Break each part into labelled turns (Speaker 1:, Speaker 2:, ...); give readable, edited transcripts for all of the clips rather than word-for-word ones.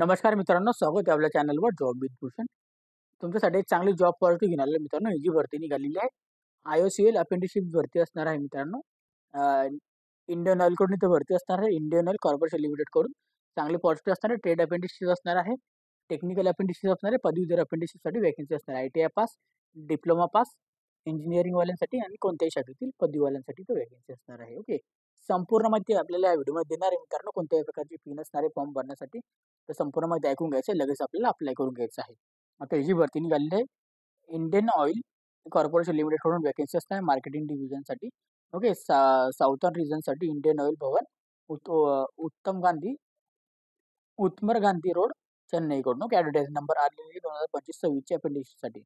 Speaker 1: नमस्कार मित्रांनो, स्वागत आहे आपल्या चॅनलवर जॉब विथ भूषण. तुमच्यासाठी एक चांगली जॉब ऑपॉर्च्युनिटी घेऊन आलेलो मित्रांनो. ही जी भरती निघालेली आहे, IOCL अप्रेंटिसशिप भरती असणार आहे मित्रांनो. अ, इंडियन ऑइलकडून इथं भरती असणार आहे. इंडियन ऑइल कॉर्पोरेशन लिमिटेडकडून चांगली पॉझिटिव्ह असणार आहे. ट्रेड अप्रेंटिसशिप असणार आहे. टेक्निकल अप्रेंटिसशिप असणार आहे. पदवीधर अप्रेंटिसशिपसाठी व्हॅकन्सी असणार आहे. ITI पास, डिप्लोमा पास, इंजिनिअरिंगवाल्यांसाठी आणि कोणत्याही शाखेतील पदवीवाल्यांसाठी तो व्हॅकन्सी असणार आहे. ओके. संपूर्ण माहिती आपल्याला या व्हिडिओमध्ये देणार आहे मित्रांनो. कोणत्याही प्रकारची फी नसणार आहे फॉर्म भरण्यासाठी. तर संपूर्ण माहिती ऐकून घ्यायचं, लगेच आपल्याला अप्लाय करून घ्यायचं आहे. आता ही जी भरती निघालेली आहे, इंडियन ऑइल कॉर्पोरेशन लिमिटेडकडून व्हॅकन्सी असणार आहे मार्केटिंग डिव्हिजनसाठी. ओके. साऊथर्न रिजनसाठी Indian oil Bhavan, Uttam Gandhi Uthamar Gandhi road, चेन्नईकडून. ओके. ॲडव्हर्टाइज नंबर आलेली 2025-26 अप्रेंटिसशिपसाठी.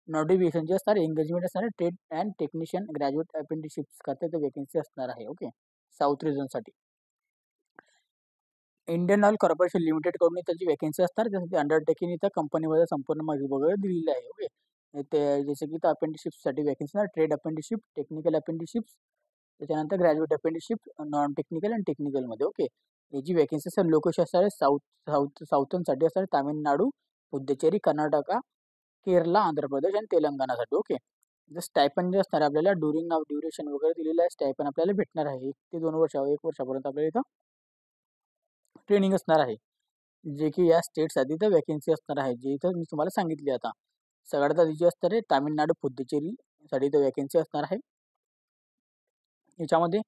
Speaker 1: नोटिफिकेशन जे असणार एंगेजमेंट असणार आहे trade and technician graduate apprenticeships करता इथं व्हॅकन्सी असणार आहे. ओके. साऊथ रिजनसाठी इंडियन ऑइल कॉर्पोरेशन लिमिटेडकडून त्याची व्हॅकन्सी असणार. त्यासाठी अंडरटेकिंग इथं कंपनीमध्ये संपूर्ण माहिती वगैरे दिलेली आहे. ओके. ते जसे की इथं अप्रेंटिसशिपसाठी व्हॅकन्सी असणार, ट्रेड अप्रेंटिसशिप, टेक्निकल अप्रेंटिसशिप्स, त्याच्यानंतर ग्रॅज्युएट अप्रेंटिसशिप, नॉन टेक्निकल आणि टेक्निकलमध्ये. ओके. याची व्हॅकन्सी असणार लोकेशन असणार आहे साऊथर्नसाठी असणार तामिळनाडू, पुद्दुचेरी, कर्नाटका, केरला, आंध्र प्रदेश आणि तेलंगणासाठी. ओके. जर स्टायपन जे असणार आपल्याला ड्युरेशन वगैरे दिलेलं आहे. स्टायपन आपल्याला भेटणार आहे 1 ते 2 वर्ष, 1 वर्षापर्यंत आपल्याला इथं ट्रेनिंग असणार आहे. जे की या स्टेटसाठी तर व्हॅकन्सी असणार आहे, जे इथं मी तुम्हाला सांगितली आता. सगळ्यात आधी जी असणार आहे तामिळनाडू, पुद्दुचेरीसाठी इथं व्हॅकन्सी असणार आहे. याच्यामध्ये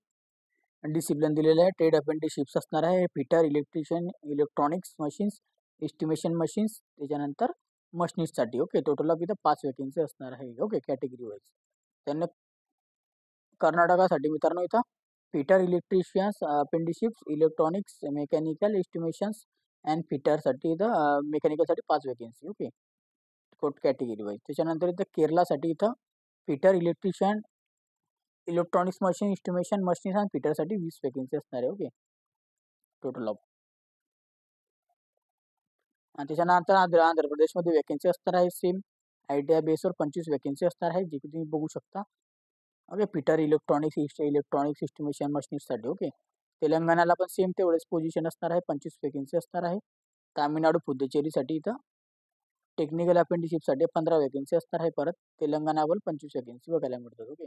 Speaker 1: डिसिप्लिन दिलेलं आहे. ट्रेड अप्रेंटिसशिप्स असणार आहे. Fitter, electrician, electronics machines, estimation machines, त्याच्यानंतर मशिनिस्टसाठी. ओके. टोटल ऑफ इथं 5 व्हॅकन्सी असणार आहे. ओके. Category wise. त्यांना कर्नाटकासाठी मित्रांनो इथं fitter, electricians, apprenticeships, electronics, mechanical, estimations and फिटरसाठी इथं मेकॅनिकलसाठी 5 व्हॅकन्सी. ओके. Category wise. त्याच्यानंतर इथं केरलासाठी इथं fitter, electrician, electronics machine, estimation machines आणि फिटरसाठी 20 व्हॅकन्सी असणार आहे. ओके. Total of. आणि त्याच्यानंतर आंध्र प्रदेशमध्ये व्हॅकन्सी असणार आहे सेम. ITI बेसवर 25 व्हॅकन्सी असणार आहे, जे की तुम्ही बघू शकता. ओके. फिटर, इलेक्ट्रॉनिक्स एस्टिमेशन मशीन्ससाठी. ओके. तेलंगणाला पण सेम तेवढेच पोझिशन असणार आहे, 25 व्हॅकन्सी असणार आहे. तामिळनाडू, पुद्दुचेरीसाठी इथं टेक्निकल अप्रेंटिसशिपसाठी 15 व्हॅकन्सी असणार आहे. परत तेलंगणावर 25 व्हॅकन्सी बघायला मिळतात. ओके.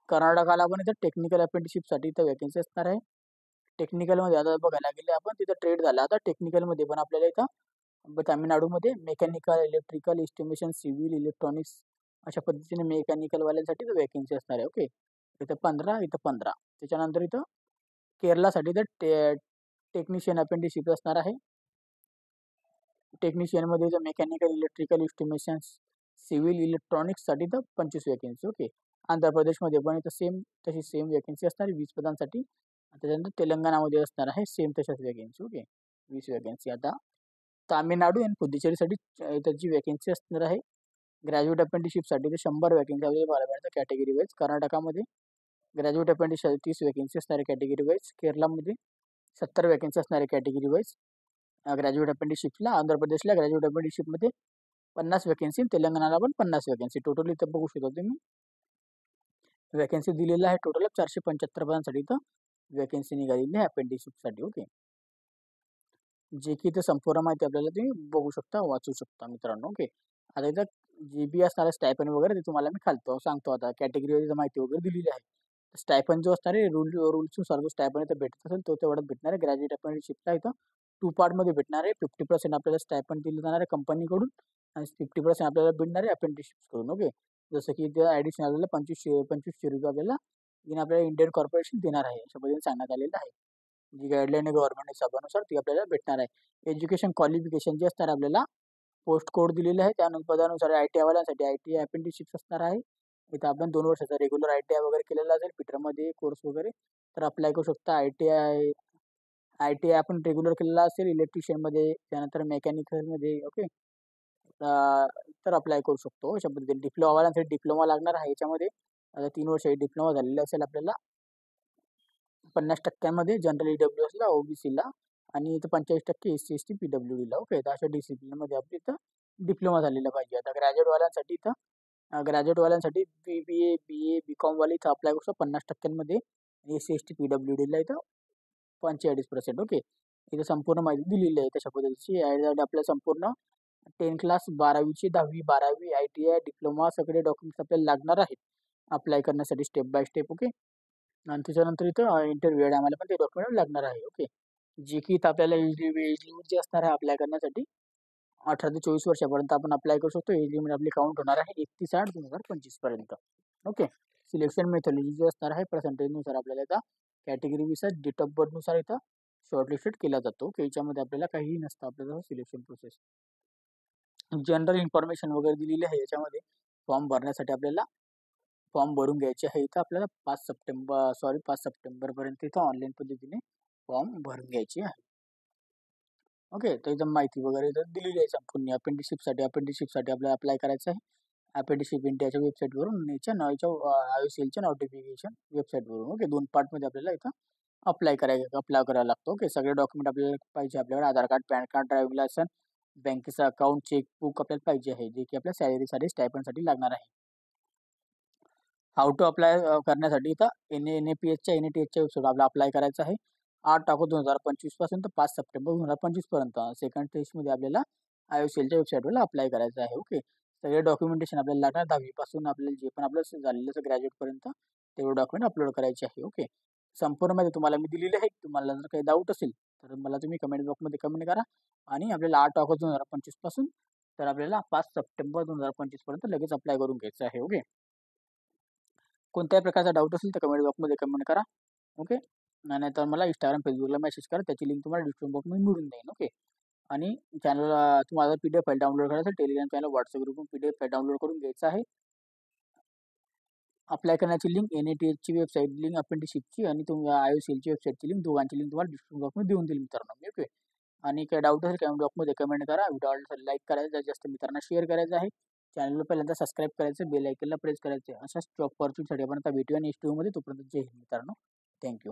Speaker 1: कर्नाटकाला पण इथं टेक्निकल अप्रेंटिसशिपसाठी इथं व्हॅकन्सी असणार आहे. टेक्निकलमध्ये आता बघायला गेले आपण तिथं ट्रेड झाला. आता टेक्निकलमध्ये पण आपल्याला इथं तामिळनाडूमध्ये mechanical, electrical, estimation, civil, electronics अशा पद्धतीने मेकॅनिकलवाल्यांसाठी व्हॅकन्सी असणार आहे. ओके. इथं 15, इथं 15. त्याच्यानंतर इथं केरलासाठी तर टेक्निशियन अप्रेंटिसशिप असणार आहे. टेक्निशियनमध्ये जर मेकॅनिकल, इलेक्ट्रिकल, एस्टिमेशन्स, सिव्हिल, इलेक्ट्रॉनिक्ससाठी तर 25 व्हॅकन्सी. ओके. आंध्र प्रदेशमध्ये पण इथं तशी सेम व्हॅकन्सी असणार 20 पदांसाठी. त्याच्यानंतर तेलंगणामध्ये असणार आहे सेम तशाच व्हॅकन्सी. ओके. 20 व्हॅकन्सी. आता तामिळनाडू आणि पुद्दुचेरीसाठी इथं जी व्हॅकन्सी असणार आहे ग्रॅज्युएट अप्रेंटिसशिपसाठी ते 100 व्हॅकन्सी आपल्याला पाहायला मिळतात कॅटेगरी वाईज. कर्नाटकामध्ये ग्रॅज्युएट अप्रेंटिससाठी 30 व्हॅकन्सी असणार आहे कॅटेगरी वाईज. केरलामध्ये 70 व्हॅकन्सी असणार आहे कॅटेगरी वाईज ग्रॅज्युएट अप्रेंटिसशिपला. आंध्र प्रदेशला ग्रॅज्युएट अप्रेंटिसशिपमध्ये 50 व्हॅकन्सी, तेलंगणाला पण 50 व्हॅकन्सी. टोटल इथं बघू शकता तुम्ही व्हॅकन्सी दिलेला आहे. टोटल 475 पदांसाठी इथं व्हॅकन्सी निघालेली आहे अप्रेंटिसशिपसाठी. ओके. जे की इथं संपूर्ण माहिती आपल्याला तुम्ही बघू शकता, वाचू शकता मित्रांनो. ओके. आता इथं जे बी असणार आहे स्टायपन वगैरे ते तुम्हाला मी सांगतो आता. कॅटेगरी वाईज माहिती वगैरे दिलेली आहे. स्टायपन जो असणार आहे रूल्सनुसार जो स्टायपन इथं भेटत असेल तो तेवढाच भेटणार आहे. ग्रॅज्युएट अप्रेंटिसशिपला इथं 2 पार्टमध्ये भेटणार आहे. 50% आपल्याला स्टायपन दिलं जाणार आहे कंपनीकडून आणि 50% आपल्याला भेटणार आहे अप्रेंटिसशिपकडून. ओके. जसं की इथे ॲडिशनल आपल्याला 2500 रुपये आपल्याला इंडियन कॉर्पोरेशन देणार आहे, अशा पद्धतीने सांगण्यात आलेलं आहे. जी गाईडलाईन आहे गव्हर्नमेंट हिशोबानुसार ती आपल्याला भेटणार आहे. एज्युकेशन क्वालिफिकेशन जे असणार आपल्याला पोस्ट कोड दिलेले आहे त्या पदानुसार ITI वाल्यांसाठी ITI अप्रेंटिसशिप असणार आहे. इथं आपण 2 वर्षाचा रेग्युलर ITI वगैरे केलेला असेल फिटरमध्ये कोर्स वगैरे तर अप्लाय करू शकता. ITI आपण रेग्युलर केलेला असेल इलेक्ट्रिशियनमध्ये, त्यानंतर मेकॅनिकलमध्ये. ओके. तर अप्लाय करू शकतो अशा पद्धतीने. डिप्लोमावाल्यांसाठी डिप्लोमा लागणार आहे याच्यामध्ये. आता 3 वर्ष डिप्लोमा झालेला असेल आपल्याला 50% जनरल EWSला, OBCला आणि इथं 45% SC, ST, PWDला. ओके. तर अशा डिसिप्लिनमध्ये आपली इथं डिप्लोमा झालेला पाहिजे. आता ग्रॅज्युएटवाल्यांसाठी इथं ग्रॅज्युएटवाल्यांसाठी BBA, BA, BCom वाले इथं अप्लाय करू शकतो 50%मध्ये. SC, ST, PWDला इथं 45%. ओके. इथे संपूर्ण माहिती दिलेली आहे तशा पद्धतीची. यासाठी आपल्याला संपूर्ण 10 क्लास 12वीची 10वी 12वी ITI डिप्लोमा सगळे डॉक्युमेंट्स आपल्याला लागणार आहेत अप्लाय करण्यासाठी स्टेप बाय स्टेप. ओके. आणि त्याच्यानंतर इथं इंटरव्ह्यू आहे आम्हाला पण ते डॉक्युमेंट लागणार आहे. ओके. जे की इथं आपल्याला एज लिमिट जे असणार आहे अप्लाय करण्यासाठी 18 ते 24 वर्षापर्यंत आपण अप्लाय करू शकतो. एज लिमिट आपली काउंट होणार आहे 31/8/2025 पर्यंत. ओके. सिलेक्शन मेथॉडॉलॉजी जे असणार आहे पर्सेंटेजनुसार आपल्याला इथं कॅटेगरीनुसार डेट ऑफ बर्थनुसार इथं शॉर्टलिस्टेड केला जातो. ओके. याच्यामध्ये आपल्याला काहीही नसतं आपल्याला सिलेक्शन प्रोसेस. जनरल इन्फॉर्मेशन वगैरे दिलेली आहे याच्यामध्ये. फॉर्म भरण्यासाठी आपल्याला फॉर्म भरून घ्यायचे आहे. इथं आपल्याला 5 सप्टेंबरपर्यंत इथं ऑनलाईन पद्धतीने फॉर्म भरून घ्यायचे आहे. ओके. तर इथं माहिती वगैरे इथं दिलेली आहे संपूर्ण. अपेंडिशिपसाठी आपल्याला अप्लाय करायचं आहे. अपेंडिशिप इंडियाच्या वेबसाईटवरून याच्या IOCLच्या नोटिफिकेशन वेबसाईटवरून. ओके. 2 पार्टमध्ये आपल्याला इथं अप्लाय करायला लागतो. ओके. सगळे डॉक्युमेंट आपल्याला पाहिजे आपल्याकडे Aadhaar card, PAN card, driving licence, बँकेचं अकाउंट, चेकबुक आपल्याला पाहिजे आहे, जे की आपल्या सॅलरीसाठी स्टायपेंडसाठी लागणार आहे. हाऊ टू अप्लाय करण्यासाठी इथं NAPHच्या वेबसाईट आपल्याला अप्लाय करायचं आहे. 8 ऑगस्ट 2025 पासून तर 5 सप्टेंबर 2025 पर्यंत. सेकंड टेस्टमध्ये आपल्याला IOCLच्या वेबसाईटवर अप्लाय करायचं आहे. ओके. सगळे डॉक्युमेंटेशन आपल्याला लागणार 10वी पासून आपल्याला जे पण आपलं झालेलं ग्रॅज्युएटपर्यंत तेवढे डॉक्युमेंट अपलोड करायचे आहे. ओके. संपूर्ण माहिती तुम्हाला मी दिलेली आहे. तुम्हाला जर काही डाऊट असेल तर मला तुम्ही कमेंट बॉक्समध्ये कमेंट करा. आणि आपल्याला 8 ऑगस्ट 2025 पासून तर आपल्याला 5 सप्टेंबर 2025 पर्यंत लगेच अप्लाय करून घ्यायचं आहे. ओके. कोणत्याही प्रकारचा डाऊट असेल तर कमेंट बॉक्समध्ये कमेंट करा. ओके. नाहीतर मला Instagram, Facebookला मेसेज करा. त्याची लिंक तुम्हाला डिस्क्रिप्शन बॉक्समध्ये मिळून जाईल. ओके. आणि चॅनलला तुम्हाला PDF फाईल डाउनलोड करायचं Telegram channel, WhatsApp ग्रुपवरून PDF file download करून घ्यायचं आहे. अप्लाय करण्याची लिंक NATHची वेबसाईट लिंक, अपेंडिशिपची आणि IOCLची वेबसाईटची लिंक, दोघांची लिंक तुम्हाला डिस्क्रिप्शन बॉक्समध्ये देऊन देईल मित्रांनो. ओके. आणि काही डाऊट असेल कमेंट बॉक्समध्ये कमेंट करा. व्हिडिओ आवडला तर लाईक करायचं, जास्त मित्रांना शेअर करायचं आहे. चॅनलला पहिल्यांदा सबस्क्राईब करायचं, बेल आयकनला प्रेस करायचं. अशाच जॉब ऑपॉर्च्युनिटीसाठी आपण आता भेटूया नेक्स्ट व्हिडिओमध्ये. तोपर्यंत जय हिंद मित्रांनो. थँक्यू.